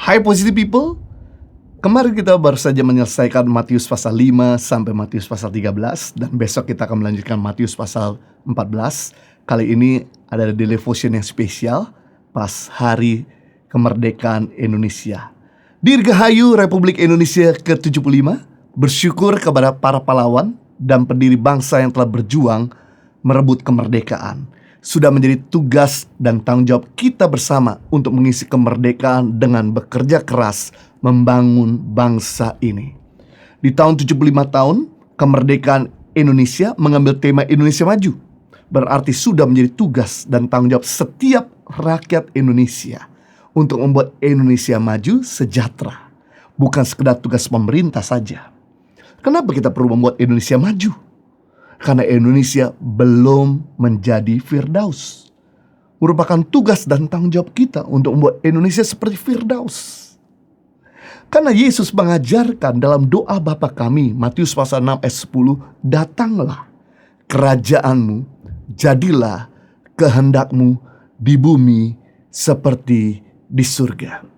Hai positive people, kemarin kita baru saja menyelesaikan Matius pasal 5 sampai Matius pasal 13. Dan besok kita akan melanjutkan Matius pasal 14. Kali ini ada devotion yang spesial pas hari kemerdekaan Indonesia. Dirgahayu Republik Indonesia ke-75. Bersyukur kepada para pahlawan dan pendiri bangsa yang telah berjuang merebut kemerdekaan. Sudah menjadi tugas dan tanggung jawab kita bersama untuk mengisi kemerdekaan dengan bekerja keras membangun bangsa ini. Di tahun 75 tahun kemerdekaan Indonesia mengambil tema Indonesia Maju. Berarti sudah menjadi tugas dan tanggung jawab setiap rakyat Indonesia untuk membuat Indonesia maju sejahtera. Bukan sekedar tugas pemerintah saja. Kenapa kita perlu membuat Indonesia maju? Karena Indonesia belum menjadi Firdaus. Merupakan tugas dan tanggung jawab kita untuk membuat Indonesia seperti Firdaus. Karena Yesus mengajarkan dalam doa Bapa kami, Matius pasal 6 ayat 10, datanglah kerajaanmu, jadilah kehendakmu di bumi seperti di surga.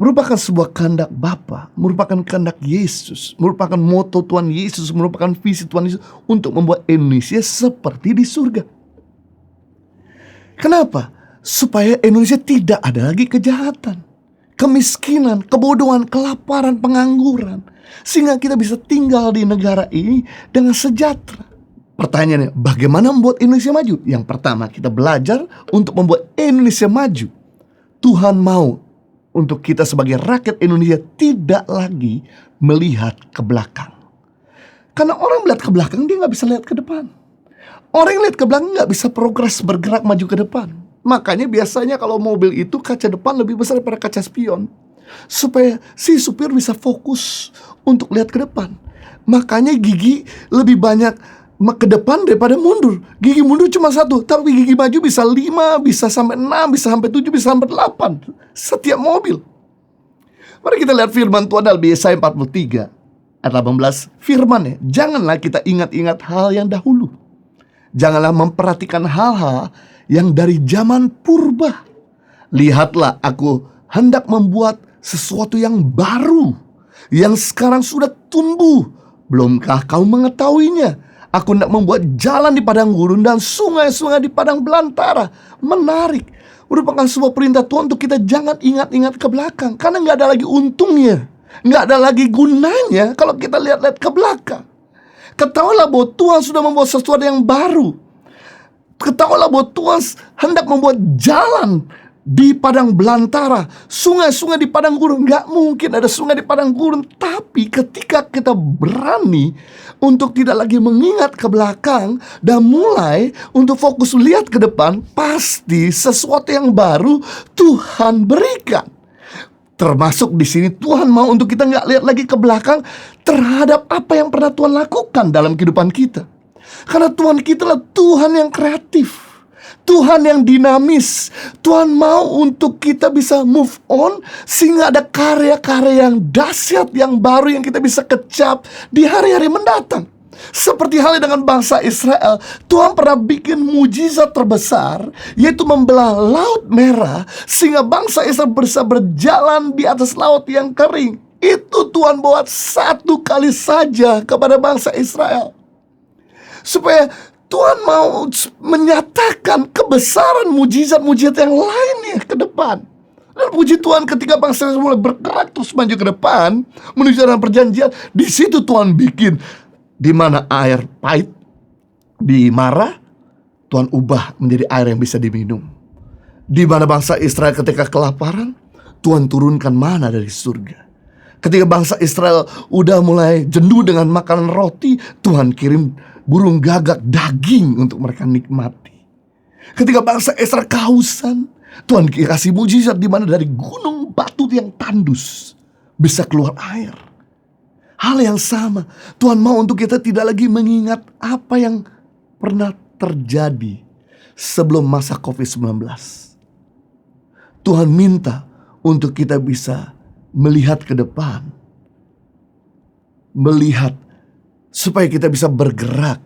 Merupakan sebuah kehendak Bapa, merupakan kehendak Yesus, merupakan moto Tuhan Yesus, merupakan visi Tuhan Yesus untuk membuat Indonesia seperti di surga. Kenapa? Supaya Indonesia tidak ada lagi kejahatan, kemiskinan, kebodohan, kelaparan, pengangguran, sehingga kita bisa tinggal di negara ini dengan sejahtera. Pertanyaannya, bagaimana membuat Indonesia maju? Yang pertama, kita belajar untuk membuat Indonesia maju. Tuhan mau untuk kita sebagai rakyat Indonesia tidak lagi melihat ke belakang. Karena orang melihat ke belakang, dia gak bisa lihat ke depan. Orang yang lihat ke belakang gak bisa progres, bergerak maju ke depan. Makanya biasanya kalau mobil itu kaca depan lebih besar daripada kaca spion, supaya si supir bisa fokus untuk lihat ke depan. Makanya gigi lebih banyak ke depan daripada mundur. Gigi mundur cuma satu, tapi gigi maju bisa 5, bisa sampai 6, bisa sampai 7, bisa sampai 8 setiap mobil. Mari kita lihat firman Tuhan dalam Yesaya 43 ayat 18. Firman-Nya, janganlah kita ingat-ingat hal yang dahulu. Janganlah memperhatikan hal-hal yang dari zaman purba. Lihatlah, aku hendak membuat sesuatu yang baru, yang sekarang sudah tumbuh. Belumkah kau mengetahuinya? Aku hendak membuat jalan di padang gurun dan sungai-sungai di padang belantara. Menarik. Merupakan sebuah perintah Tuhan untuk kita jangan ingat-ingat ke belakang. Karena gak ada lagi untungnya, gak ada lagi gunanya kalau kita lihat-lihat ke belakang. Ketahuilah bahwa Tuhan sudah membuat sesuatu yang baru. Ketahuilah bahwa Tuhan hendak membuat jalan di padang belantara, sungai-sungai di padang gurun. Gak mungkin ada sungai di padang gurun. Tapi ketika kita berani untuk tidak lagi mengingat ke belakang dan mulai untuk fokus lihat ke depan, pasti sesuatu yang baru Tuhan berikan. Termasuk di sini Tuhan mau untuk kita gak lihat lagi ke belakang terhadap apa yang pernah Tuhan lakukan dalam kehidupan kita. Karena Tuhan kita adalah Tuhan yang kreatif, Tuhan yang dinamis. Tuhan mau untuk kita bisa move on, sehingga ada karya-karya yang dahsyat, yang baru, yang kita bisa kecap di hari-hari mendatang. Seperti halnya dengan bangsa Israel, Tuhan pernah bikin mujizat terbesar, yaitu membelah Laut Merah, sehingga bangsa Israel bisa berjalan di atas laut yang kering. Itu Tuhan buat satu kali saja kepada bangsa Israel, supaya Tuhan mau menyatakan kebesaran mujizat-mujizat yang lainnya ke depan. Dan puji Tuhan, ketika bangsa Israel mulai bergerak terus maju ke depan menuju dalam perjanjian, di situ Tuhan bikin di mana air pahit, di Mara, Tuhan ubah menjadi air yang bisa diminum. Di mana bangsa Israel ketika kelaparan, Tuhan turunkan mana dari surga. Ketika bangsa Israel udah mulai jenuh dengan makanan roti, Tuhan kirim burung gagak daging untuk mereka nikmati. Ketika bangsa Israel kehausan, Tuhan kasih mujizat di mana dari gunung batu yang tandus bisa keluar air. Hal yang sama, Tuhan mau untuk kita tidak lagi mengingat apa yang pernah terjadi sebelum masa COVID-19. Tuhan minta untuk kita bisa melihat ke depan, melihat supaya kita bisa bergerak,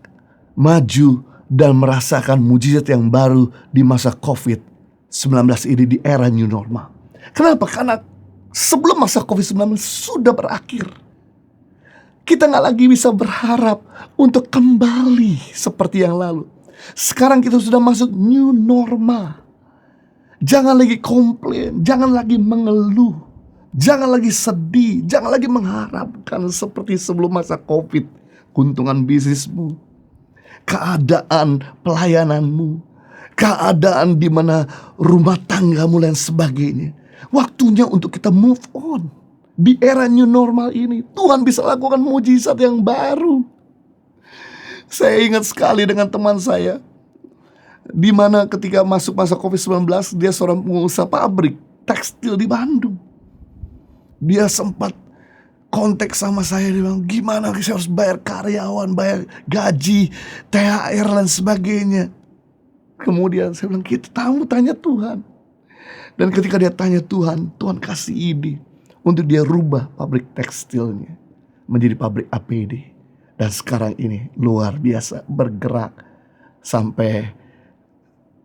maju, dan merasakan mujizat yang baru di masa COVID-19 ini, di era new normal. Kenapa? Karena sebelum masa COVID-19 sudah berakhir. Kita nggak lagi bisa berharap untuk kembali seperti yang lalu. Sekarang kita sudah masuk new normal. Jangan lagi komplain, jangan lagi mengeluh, jangan lagi sedih, jangan lagi mengharapkan seperti sebelum masa COVID. Keuntungan bisnismu, keadaan pelayananmu, keadaan di mana rumah tanggamu dan sebagainya. Waktunya untuk kita move on. Di era new normal ini Tuhan bisa lakukan mujizat yang baru. Saya ingat sekali dengan teman saya, di mana ketika masuk masa COVID-19, dia seorang pengusaha pabrik tekstil di Bandung. Dia sempat kontak sama saya, dia bilang, gimana saya harus bayar karyawan, bayar gaji, THR dan sebagainya. Kemudian saya bilang, kita tanya Tuhan. Dan ketika dia tanya Tuhan, Tuhan kasih ide untuk dia rubah pabrik tekstilnya menjadi pabrik APD. Dan sekarang ini luar biasa bergerak. Sampai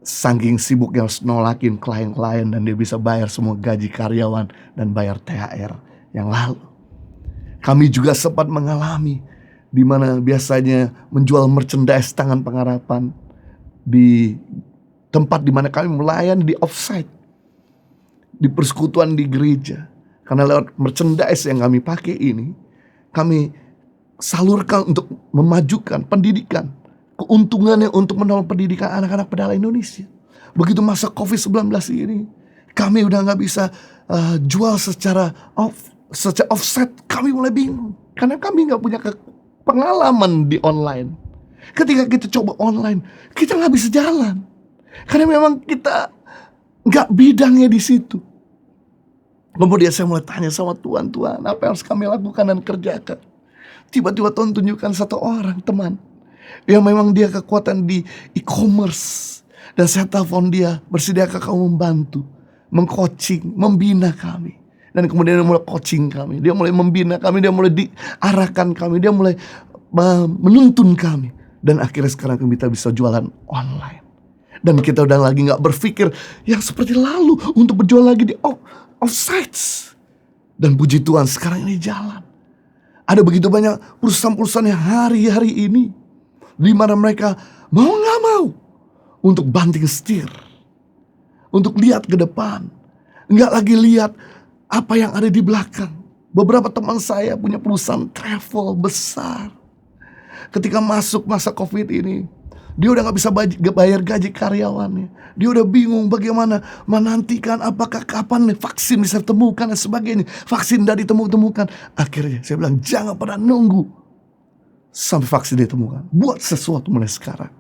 saking sibuknya harus nolakin klien-klien, dan dia bisa bayar semua gaji karyawan dan bayar THR yang lalu. Kami juga sempat mengalami di mana biasanya menjual merchandise Tangan Pengharapan di tempat di mana kami melayani di offsite, di persekutuan di gereja. Karena lewat merchandise yang kami pakai ini, kami salurkan untuk memajukan pendidikan. Keuntungannya untuk menolong pendidikan anak-anak pedala Indonesia. Begitu masa COVID-19 ini, kami udah gak bisa jual secara offset. Kami mulai bingung, karena kami gak punya pengalaman di online. Ketika kita coba online, kita gak bisa jalan. Karena memang kita gak bidangnya di situ. Kemudian saya mulai tanya sama Tuhan, apa yang harus kami lakukan dan kerjakan? Tiba-tiba Tuhan tunjukkan satu orang teman yang memang dia kekuatan di e-commerce. Dan saya telepon dia, bersediakah kamu membantu, mengcoaching, membina kami. Dan kemudian dia mulai coaching kami, dia mulai membina kami, dia mulai diarahkan kami, dia mulai menuntun kami. Dan akhirnya sekarang kita bisa jualan online. Dan kita udah lagi gak berpikir yang seperti lalu untuk berjual lagi di offsites. Dan puji Tuhan sekarang ini jalan. Ada begitu banyak perusahaan-perusahaan yang hari-hari ini di mana mereka mau gak mau untuk banting setir, untuk lihat ke depan, gak lagi lihat apa yang ada di belakang. Beberapa teman saya punya perusahaan travel besar. Ketika masuk masa COVID ini, dia udah gak bisa bayar gaji karyawannya. Dia udah bingung bagaimana menantikan apakah kapan vaksin bisa ditemukan dan sebagainya. Vaksin udah ditemukan. Akhirnya saya bilang, jangan pernah nunggu sampai vaksin ditemukan. Buat sesuatu mulai sekarang.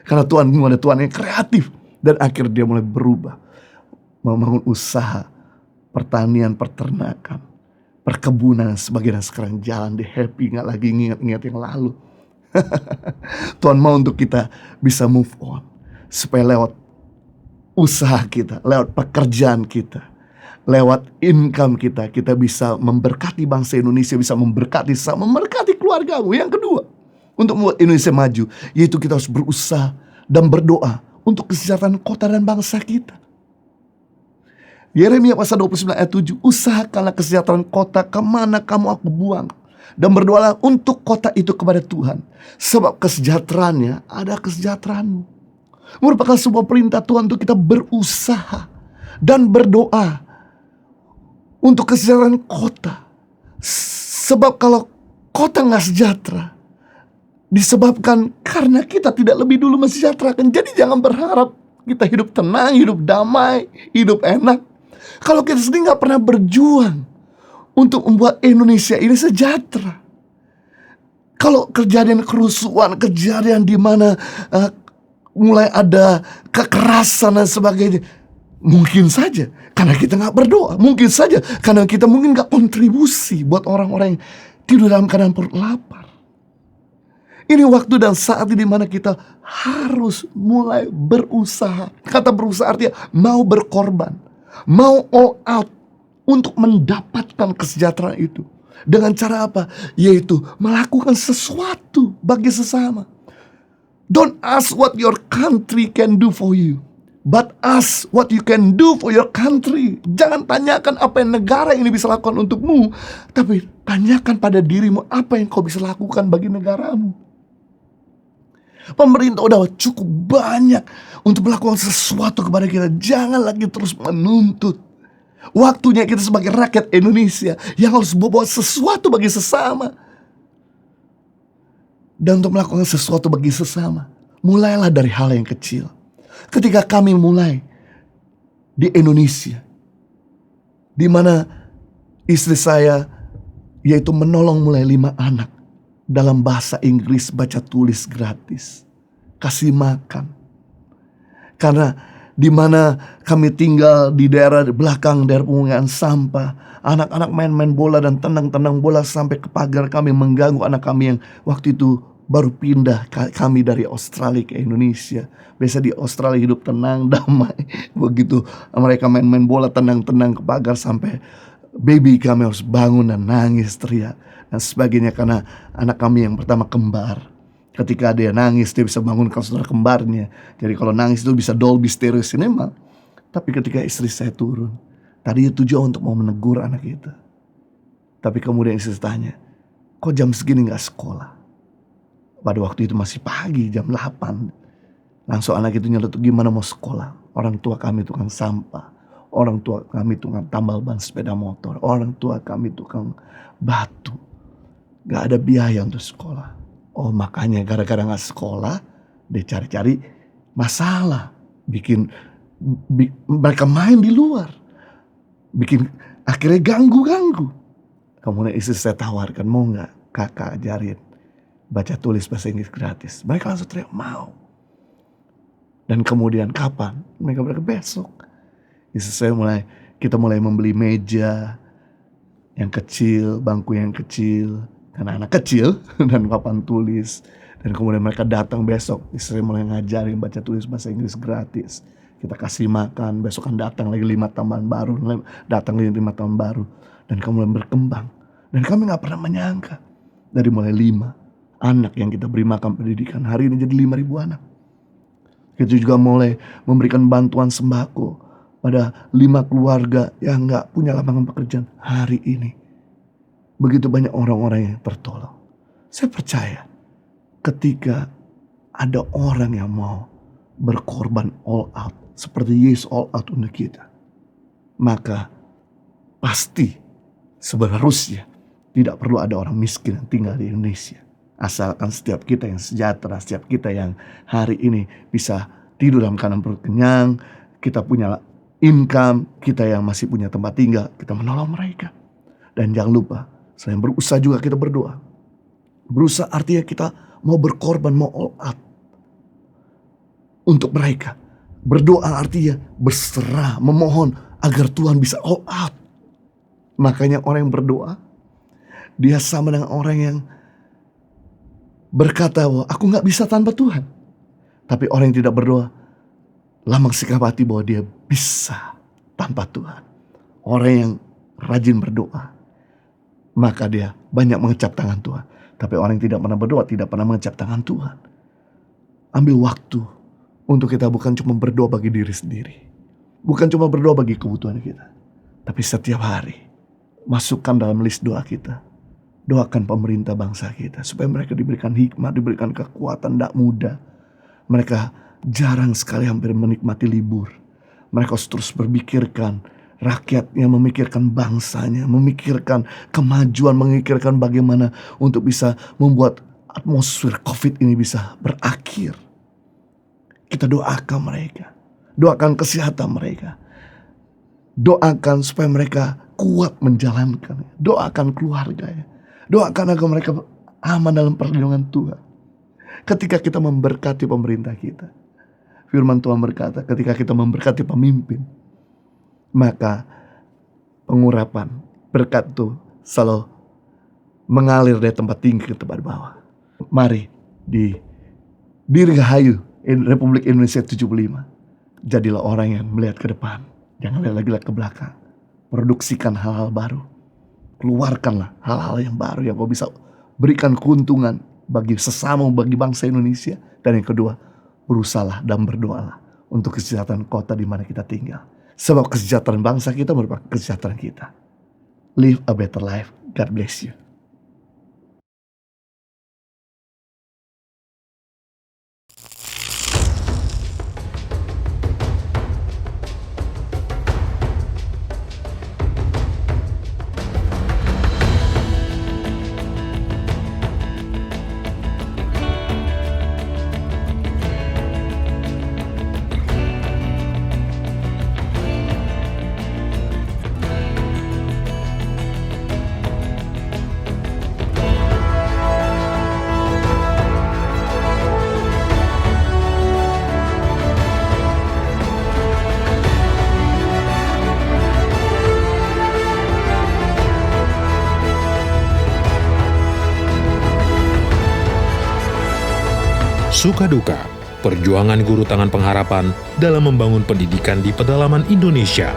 Karena Tuhan ada Tuhan yang kreatif. Dan akhirnya dia mulai berubah, membangun usaha pertanian, peternakan, perkebunan, sebagainya. Sekarang jalan, dia happy, gak lagi ingat-ingat yang lalu. Tuhan mau untuk kita bisa move on, supaya lewat usaha kita, lewat pekerjaan kita, lewat income kita, kita bisa memberkati bangsa Indonesia, bisa memberkati keluargamu. Yang kedua, untuk membuat Indonesia maju, yaitu kita harus berusaha dan berdoa untuk kesejahteraan kota dan bangsa kita. Yeremia pasal 29 ayat 7, usahakanlah kesejahteraan kota kemana kamu aku buang, dan berdoalah untuk kota itu kepada Tuhan, sebab kesejahteraannya ada kesejahteraanmu. Merupakan sebuah perintah Tuhan untuk kita berusaha dan berdoa untuk kesejahteraan kota. Sebab kalau kota gak sejahtera, disebabkan karena kita tidak lebih dulu mensejahterakan. Jadi jangan berharap kita hidup tenang, hidup damai, hidup enak, kalau kita sendiri gak pernah berjuang untuk membuat Indonesia ini sejahtera. Kalau kejadian kerusuhan, kejadian di mana mulai ada kekerasan dan sebagainya, mungkin saja karena kita gak berdoa, mungkin saja karena kita mungkin gak kontribusi buat orang-orang yang tidur dalam keadaan perut lapar. Ini waktu dan saat di mana kita harus mulai berusaha. Kata berusaha artinya mau berkorban, mau all out untuk mendapatkan kesejahteraan itu. Dengan cara apa? Yaitu melakukan sesuatu bagi sesama. Don't ask what your country can do for you. But ask what you can do for your country. Jangan tanyakan apa yang negara ini bisa lakukan untukmu, tapi tanyakan pada dirimu apa yang kau bisa lakukan bagi negaramu. Pemerintah udah cukup banyak untuk melakukan sesuatu kepada kita. Jangan lagi terus menuntut. Waktunya kita sebagai rakyat Indonesia yang harus berbuat sesuatu bagi sesama. Dan untuk melakukan sesuatu bagi sesama, mulailah dari hal yang kecil. Ketika kami mulai di Indonesia, di mana istri saya yaitu menolong mulai 5 anak dalam bahasa Inggris, baca tulis gratis, kasih makan. Karena di mana kami tinggal di daerah belakang daerah pemungutan sampah, anak-anak main-main bola dan tendang-tendang bola sampai ke pagar kami, mengganggu anak kami yang waktu itu baru pindah kami dari Australia ke Indonesia. Biasa di Australia hidup tenang, damai. Begitu mereka main-main bola, tendang-tendang ke pagar sampai baby kami harus bangun dan nangis, teriak dan sebagainya. Karena anak kami yang pertama kembar. Ketika dia nangis, dia bisa bangunkan saudara kembarnya. Jadi kalau nangis itu bisa Dolby Stereo Cinema. Tapi ketika istri saya turun, tadi tujuan untuk mau menegur anak itu. Tapi kemudian istri tanya, kok jam segini gak sekolah? Pada waktu itu masih pagi, jam 8. Langsung anak itu nyeletuk, gimana mau sekolah? Orang tua kami tukang sampah. Orang tua kami tukang tambal ban sepeda motor. Orang tua kami tukang batu. Gak ada biaya untuk sekolah. Oh, makanya gara-gara gak sekolah, dia cari-cari masalah. Mereka main di luar. Akhirnya ganggu-ganggu. Kemudian istri saya tawarkan, mau gak kakak ajarin baca tulis bahasa Inggris gratis? Mereka langsung teriak mau. Dan kemudian kapan? Mereka berkata besok. Istri saya kita mulai membeli meja yang kecil, bangku yang kecil, karena anak kecil, dan papan tulis. Dan kemudian mereka datang besok. Istri saya mulai ngajarin baca tulis bahasa Inggris gratis. Kita kasih makan, besok kan datang lagi 5 tambahan baru, datang lagi 5 tambahan baru. Dan kemudian berkembang. Dan kami gak pernah menyangka, dari mulai 5 anak yang kita beri makan pendidikan, hari ini jadi 5.000 anak. Kita juga mulai memberikan bantuan sembako pada 5 keluarga yang gak punya lapangan pekerjaan hari ini. Begitu banyak orang-orang yang tertolong. Saya percaya ketika ada orang yang mau berkorban all out, seperti Yesus all out untuk kita, maka pasti sebenarnya tidak perlu ada orang miskin yang tinggal di Indonesia. Asalkan setiap kita yang sejahtera, setiap kita yang hari ini bisa tidur dalam keadaan perut kenyang, kita punya income, kita yang masih punya tempat tinggal, kita menolong mereka. Dan jangan lupa, selain berusaha juga kita berdoa. Berusaha artinya kita mau berkorban, mau all out untuk mereka. Berdoa artinya berserah, memohon agar Tuhan bisa all out. Makanya orang yang berdoa, dia sama dengan orang yang berkata bahwa aku gak bisa tanpa Tuhan. Tapi orang yang tidak berdoa, lambang sikap hati bahwa dia bisa tanpa Tuhan. Orang yang rajin berdoa, maka dia banyak mengecap tangan Tuhan. Tapi orang yang tidak pernah berdoa, tidak pernah mengecap tangan Tuhan. Ambil waktu untuk kita bukan cuma berdoa bagi diri sendiri. Bukan cuma berdoa bagi kebutuhan kita. Tapi setiap hari, masukkan dalam list doa kita. Doakan pemerintah bangsa kita supaya mereka diberikan hikmat, diberikan kekuatan, tidak mudah. Mereka jarang sekali hampir menikmati libur. Mereka harus terus berpikirkan rakyatnya, memikirkan bangsanya, memikirkan kemajuan, memikirkan bagaimana untuk bisa membuat atmosfer COVID ini bisa berakhir. Kita doakan mereka, doakan kesehatan mereka, doakan supaya mereka kuat menjalankan, doakan keluarganya. Doakan agar mereka aman dalam perlindungan Tuhan. Ketika kita memberkati pemerintah kita, firman Tuhan berkata, ketika kita memberkati pemimpin, maka pengurapan berkat itu selalu mengalir dari tempat tinggi ke tempat bawah. Mari di Dirgahayu Republik Indonesia 75, jadilah orang yang melihat ke depan, jangan lihat ke belakang. Produksikan hal-hal baru. Keluarkanlah hal-hal yang baru yang kau bisa berikan keuntungan bagi sesama, bagi bangsa Indonesia. Dan yang kedua, berusahalah dan berdoalah untuk kesejahteraan kota di mana kita tinggal. Sebab kesejahteraan bangsa kita merupakan kesejahteraan kita. Live a better life. God bless you. Suka duka, perjuangan guru tangan pengharapan dalam membangun pendidikan di pedalaman Indonesia.